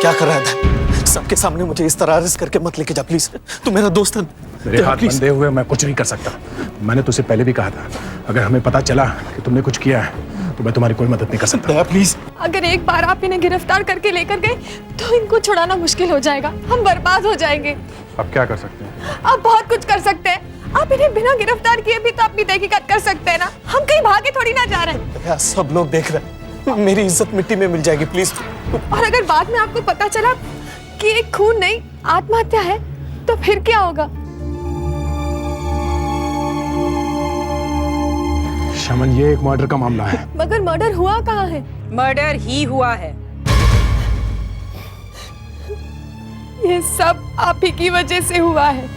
क्या कर रहा है? सबके सामने मुझे इस तरह अरेस्ट करके मत लेके जा प्लीज। तू मेरा दोस्त है। मेरे हाथ बंधे हुए मैं कुछ नहीं कर सकता। मैंने तुझसे पहले भी कहा था, अगर हमें पता चला कि तुमने कुछ किया है तो मैं तुम्हारी कोई मदद नहीं कर सकता। दया प्लीज। अगर एक बार आप इन्हें गिरफ्तार करके लेकर गए तो इनको छुड़ाना मुश्किल हो जाएगा, हम बर्बाद हो जाएंगे। अब क्या कर सकते हैं? आप बहुत कुछ कर सकते हैं। आप इन्हें बिना गिरफ्तार किए भी तो अपनी तहकीकात कर सकते हैं ना। हम कहीं भागे थोड़ी ना जा रहे हैं। दया, सब लोग देख रहे हैं, मेरी इज्जत मिट्टी में मिल जाएगी प्लीज। और अगर बाद में आपको पता चला कि एक खून नहीं आत्महत्या है तो फिर क्या होगा? शमन, ये एक मर्डर का मामला है। मगर मर्डर हुआ कहाँ है? मर्डर ही हुआ है। ये सब आप ही की वजह से हुआ है।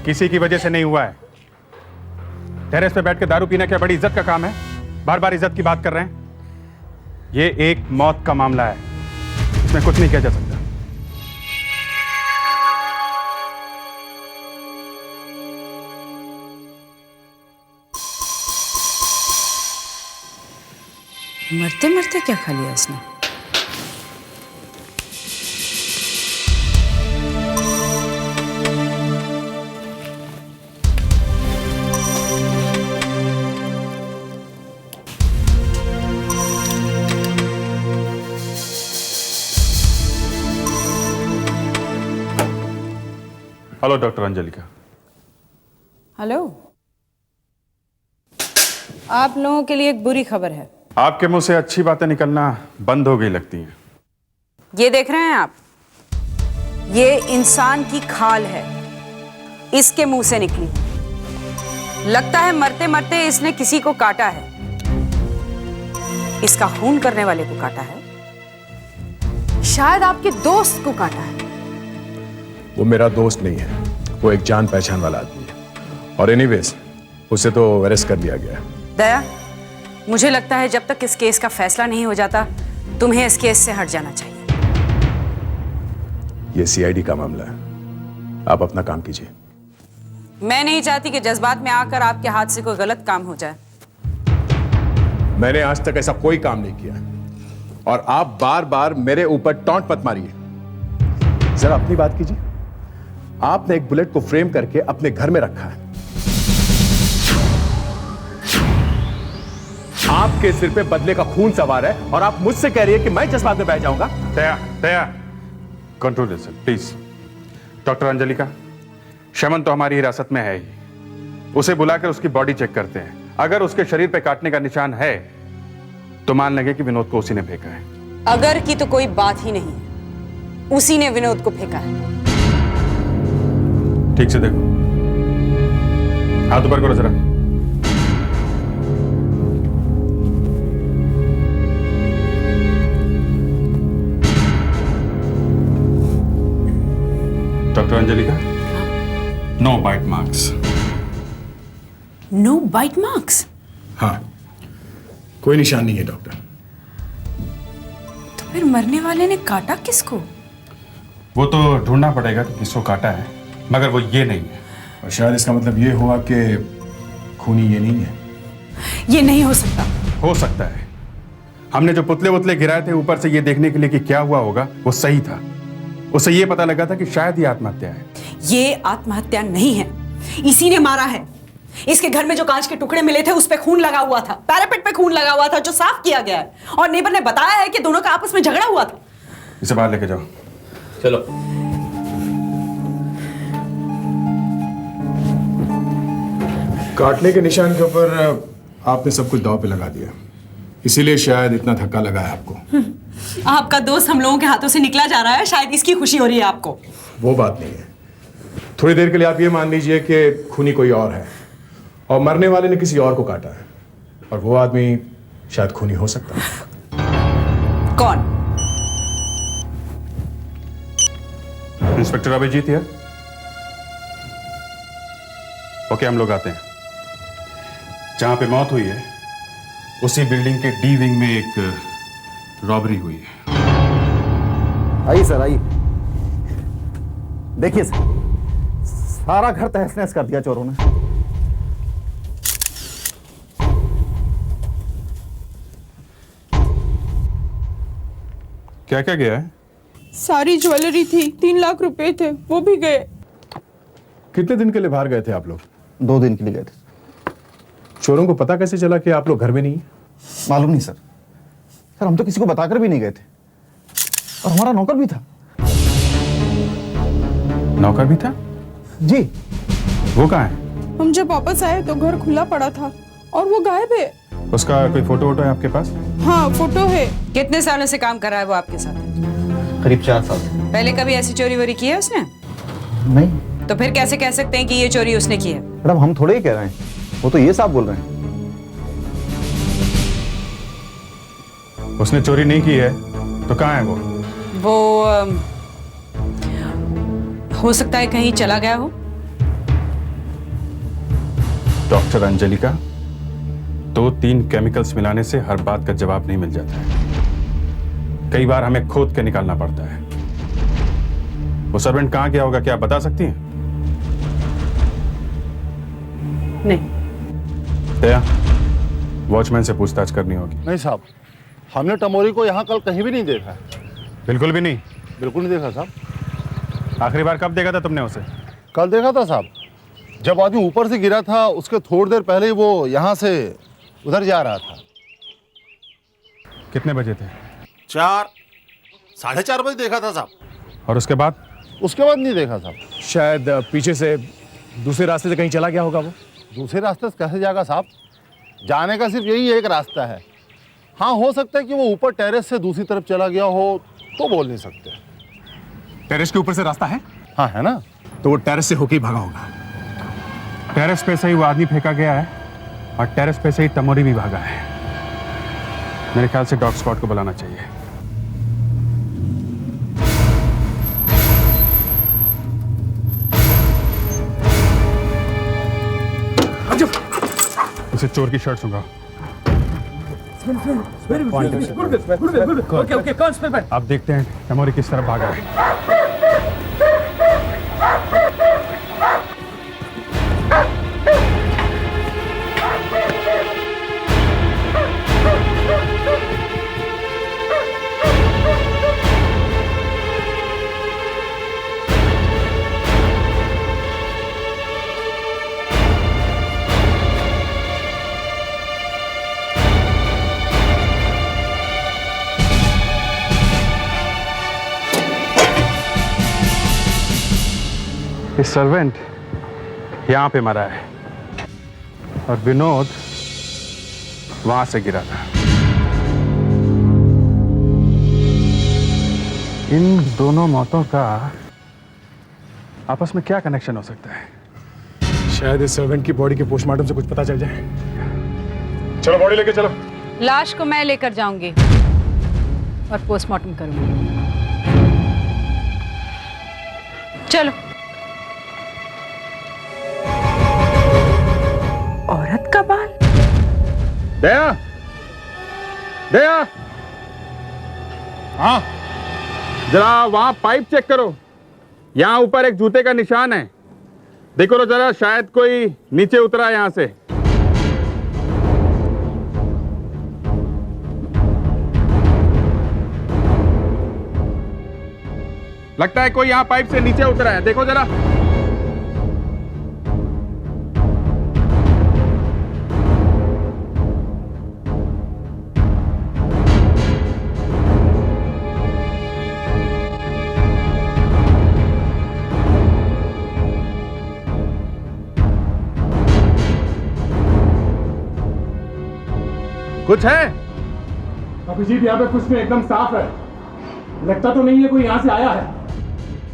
किसी की वजह से नहीं हुआ है। टेरेस पे बैठ के दारू पीना क्या बड़ी इज्जत का काम है? बार बार इज्जत की बात कर रहे हैं। ये एक मौत का मामला है, इसमें कुछ नहीं किया जा सकता। मरते मरते क्या खा लिया इसने? Hello doctor Anjalika. हेलो, आप लोगों के लिए एक बुरी खबर है। आपके मुंह से अच्छी बातें निकलना बंद हो गई लगती हैं। ये देख रहे हैं आप, ये इंसान की खाल है, इसके मुंह से निकली। लगता है मरते मरते इसने किसी को काटा है। इसका खून करने वाले को काटा है, शायद आपके दोस्त को काटा है। वो मेरा दोस्त नहीं है, वो एक जान पहचान वाला आदमी है। और एनीवेज उसे तो अरेस्ट कर लिया गया है। दया, मुझे लगता है जब तक इस केस का फैसला नहीं हो जाता तुम्हें इस केस से हट जाना चाहिए। ये सीआईडी का मामला है, आप अपना काम कीजिए। मैं नहीं चाहती कि जज्बात में आकर आपके हाथ से कोई गलत काम हो जाए। मैंने आज तक ऐसा कोई काम नहीं किया और आप बार बार मेरे ऊपर टॉन्ट मत मारिए। जरा अपनी बात कीजिए। आपने एक बुलेट को फ्रेम करके अपने घर में रखा है। आपके सिर पे बदले का खून सवार है और आप मुझसे कह रही है कि मैं जज्बात में बह जाऊंगा। Daya, Daya, control yourself please. Doctor Anjalika, शमन तो हमारी हिरासत में है ही। उसे बुलाकर उसकी बॉडी चेक करते हैं। अगर उसके शरीर पे काटने का निशान है तो मान लेंगे कि विनोद को उसी ने फेंका है। अगर की तो कोई बात ही नहीं है, उसी ने विनोद को फेंका है। ठीक से देखो, हाथ ऊपर करो जरा। Doctor Anjalika, no bite marks. No bite marks? हाँ, कोई निशान नहीं है डॉक्टर। तो फिर मरने वाले ने काटा किसको? वो तो ढूंढना पड़ेगा कि किसको काटा है, मगर वो ये नहीं है। और शायद इसका मतलब ये हुआ कि खूनी ये नहीं है। ये नहीं हो सकता। हो सकता है। हमने जो पुतले वुतले गिराए थे ऊपर से ये देखने के लिए कि क्या हुआ होगा, वो सही था। उसे ये पता लगा था कि शायद ये आत्महत्या है। ये आत्महत्या नहीं है, इसी ने मारा है। इसके घर में जो कांच के टुकड़े मिले थे उस पे खून लगा हुआ था, पैरापेट पे खून लगा हुआ था जो साफ किया गया है। और नेबर ने बताया है कि दोनों का आपस में झगड़ा हुआ था। इसे बाहर लेके जाओ। चलो। काटने के निशान के ऊपर आपने सब कुछ दांव पे लगा दिया, इसीलिए शायद इतना धक्का लगा है आपको। आपका दोस्त हम लोगों के हाथों से निकला जा रहा है, शायद इसकी खुशी हो रही है आपको। वो बात नहीं है। थोड़ी देर के लिए आप ये मान लीजिए कि खूनी कोई और है और मरने वाले ने किसी और को काटा है, और वो आदमी शायद खूनी हो सकता है। कौन? इंस्पेक्टर अभिजीत है। ओके, हम लोग आते हैं। जहां पे मौत हुई है उसी बिल्डिंग के डी विंग में एक रॉबरी हुई है। आइए सर, आइए। देखिए सर, सारा घर तहस नहस कर दिया चोरों ने। क्या क्या गया है? सारी ज्वेलरी थी, 3 लाख रुपए थे, वो भी गए। कितने दिन के लिए बाहर गए थे आप लोग? 2 दिन के लिए गए थे। चोरों को पता कैसे चला कि आप लोग घर में नहीं हैं? मालूम नहीं सर। सर हम तो किसी को बताकर भी नहीं गए थे, और हमारा नौकर भी था। नौकर भी था? जी। वो कहाँ है? हम जब वापस आए तो घर खुला पड़ा था और वो गायब है। उसका कोई फोटो वोटो है आपके पास? हाँ, फोटो है। कितने सालों से काम कर रहा है वो आपके साथ? करीब 4 साल से। पहले कभी ऐसी चोरी वोरी की है उसने? नहीं तो फिर कैसे कह सकते हैं कि ये चोरी उसने की है? मैडम, हम थोड़े ही कह रहे हैं, वो तो ये साहब बोल रहे हैं। उसने चोरी नहीं की है तो कहाँ है वो? वो हो सकता है कहीं चला गया हो। डॉक्टर अंजलिका, 2-3 केमिकल्स मिलाने से हर बात का जवाब नहीं मिल जाता है। कई बार हमें खोद के निकालना पड़ता है। वो सर्वेंट कहाँ गया होगा, क्या आप बता सकती हैं? नहीं। दया, वॉचमैन से पूछताछ करनी होगी। नहीं साहब, हमने टमोरी को यहाँ कल कहीं भी नहीं देखा है। बिल्कुल भी नहीं? बिल्कुल नहीं देखा साहब। आखिरी बार कब देखा था तुमने उसे? कल देखा था साहब, जब आदमी ऊपर से गिरा था उसके थोड़ी देर पहले ही वो यहाँ से उधर जा रहा था। कितने बजे थे? 4, 4:30 बजे देखा था साहब। और उसके बाद? उसके बाद नहीं देखा साहब। शायद पीछे से दूसरे रास्ते से कहीं चला गया होगा वो। दूसरे रास्ते से कैसे जाएगा साहब? जाने का सिर्फ यही एक रास्ता है। हाँ, हो सकता है कि वो ऊपर टेरेस से दूसरी तरफ चला गया हो, तो बोल नहीं सकते। टेरेस के ऊपर से रास्ता है? हाँ है ना। तो वो टेरेस से होके ही भागा होगा। टेरेस पे से ही वो आदमी फेंका गया है और टेरेस पे से ही टमोरी भी भागा है। मेरे ख्याल से डॉग स्क्वाड को बुलाना चाहिए। इसे चोर की शर्ट सुंघाओ। अब देखते हैं टमोरी किस तरफ भागा है। इस सर्वेंट यहां पे मरा है और विनोद वहां से गिरा था। इन दोनों मौतों का आपस में क्या कनेक्शन हो सकता है? शायद इस सर्वेंट की बॉडी के पोस्टमार्टम से कुछ पता चल जाए। चलो बॉडी लेके चलो। लाश को मैं लेकर जाऊंगी और पोस्टमार्टम करूंगी। चलो। औरत का बाल? दया, दया, हाँ जरा वहां पाइप चेक करो। यहां ऊपर एक जूते का निशान है, देखो तो जरा, शायद कोई नीचे उतरा यहां से। लगता है कोई यहां पाइप से नीचे उतरा है, देखो जरा। कुछ है? अभिजीत, यहाँ पे कुछ नहीं, एकदम साफ है। लगता तो नहीं है कोई यहाँ से आया है।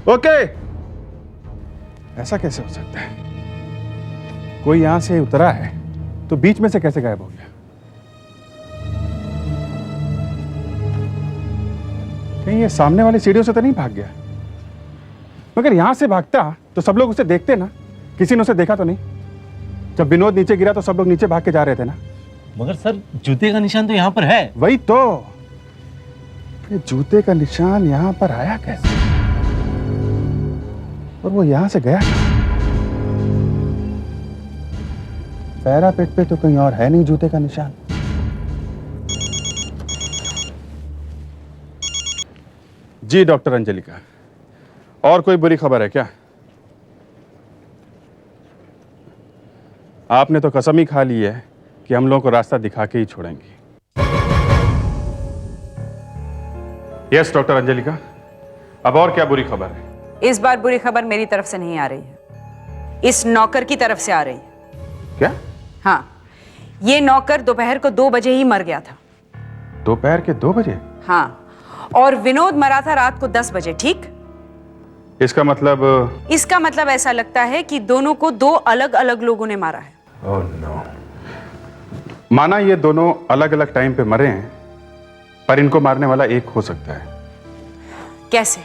ओके, ऐसा कैसे हो सकता है? कोई यहां से उतरा है तो बीच में से कैसे गायब हो गया? कहीं ये सामने वाली सीढ़ियों से तो नहीं भाग गया? मगर यहां से भागता तो सब लोग उसे देखते ना। किसी ने उसे देखा तो नहीं? जब विनोद नीचे गिरा तो सब लोग नीचे भाग के जा रहे थे ना। मगर सर, जूते का निशान तो यहाँ पर है। वही तो, ये जूते का निशान यहां पर आया कैसे और वो यहां से गया? पैरापेट पे तो कहीं और है नहीं जूते का निशान। जी डॉक्टर अंजलिका, और कोई बुरी खबर है क्या? आपने तो कसम ही खा ली है कि हम लोगों को रास्ता दिखा के ही छोड़ेंगे। यस डॉक्टर अंजलिका, अब और क्या बुरी खबर है? इस बार बुरी खबर मेरी तरफ से नहीं आ रही है, इस नौकर की तरफ से आ रही है। क्या? हाँ, ये नौकर दोपहर को 2 बजे ही मर गया था। दोपहर के 2 बजे? हाँ, और विनोद मरा था रात को 10 बजे, ठीक? इसका मतलब? इसका मतलब ऐसा लगता है कि दोनों को 2 अलग अलग लोगों ने मारा है। Oh no. माना ये दोनों अलग अलग टाइम पे मरे हैं, पर इनको मारने वाला एक हो सकता है। कैसे?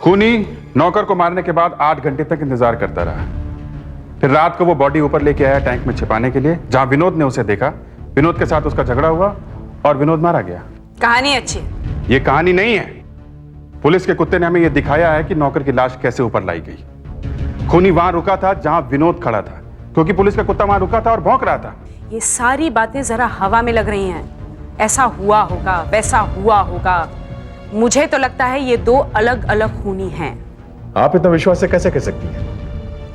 खूनी नौकर को मारने के बाद 8 घंटे तक इंतजार करता रहा, फिर रात को वो बॉडी ऊपर लेके आया टैंक में छिपाने के लिए, जहां विनोद ने उसे देखा, विनोद के साथ उसका झगड़ा हुआ और विनोद मारा गया। कहानी अच्छी है। ये कहानी नहीं है। पुलिस के कुत्ते ने हमें यह दिखाया है कि नौकर की लाश कैसे ऊपर लाई गई। खूनी वहां रुका था जहां विनोद खड़ा था, क्योंकि पुलिस का कुत्ता वहां रुका था और भौंक रहा था। ये सारी बातें जरा हवा में लग रही हैं। ऐसा हुआ होगा, वैसा हुआ होगा। मुझे तो लगता है ये 2 अलग अलग खूनी हैं। आप इतना विश्वास से कैसे कह सकती हैं?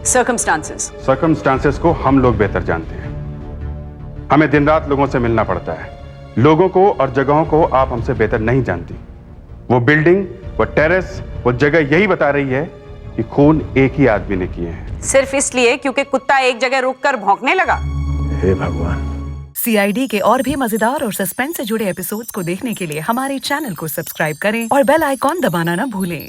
सर्कमस्टांसेस को हम लोग बेहतर जानते हैं। हमें दिन रात लोगों से मिलना पड़ता है। लोगों को और जगहों को आप हमसे बेहतर नहीं जानती। वो बिल्डिंग, वो टेरेस, वो जगह यही बता रही है कि खून एक ही आदमी ने किए हैं। सिर्फ इसलिए क्योंकि कुत्ता एक जगह रुककर भौंकने लगा। हे भगवान। CID के और भी मजेदार और सस्पेंस से जुड़े एपिसोड्स को देखने के लिए हमारे चैनल को सब्सक्राइब करें और बेल आइकॉन दबाना ना भूलें।